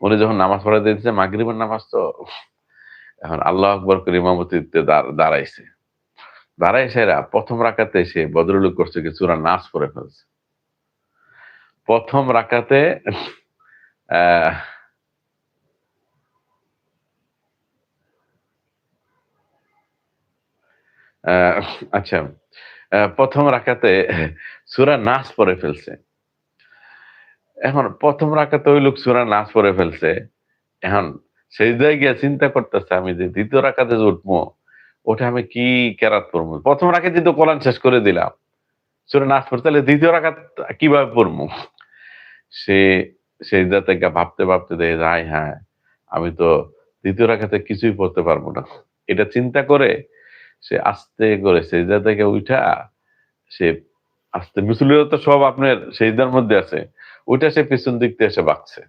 উনি যখন নামাজ পড়াতে দিতেছে মাগরিবের নামাজ, তো এখন আল্লাহ আকবর করে ইমামতিতে দাঁড়াইছে। দাঁড়াই সেরা প্রথম রাকাতে সে ভদ্রলোক করছে কি সূরা নাস পড়ে ফেলছে। প্রথম রাকাতে আহ আহ, আচ্ছা, প্রথম রাকাতে সূরা নাস পড়ে ফেলছে। এখন প্রথম রাকাতে ওই লোক সূরা নাস পড়ে ফেলছে। এখন সেজদায় গিয়ে চিন্তা করতেছে আমি যে দ্বিতীয় রাকাতে যে উঠবো, ওটা আমি কি কেরাত পড়বো। প্রথম রাকাতে তো কোরআন শেষ করে দিলাম, সূরা নাস পড়তে, তাহলে দ্বিতীয় রাকাত কিভাবে পড়বো। সে সেজদা থেকে ভাবতে ভাবতে দেখে যায়, হ্যাঁ আমি তো দ্বিতীয় রাকাতে কিছুই পড়তে পারবো না। এটা চিন্তা করে সে আস্তে করে সেজদা থেকে উঠা, সে আস্তে, মুসল্লিরা তো সব আপনার সেজদার মধ্যে আছে, ওইটা সে পিছন দিক থেকে এসে বাঁকছে।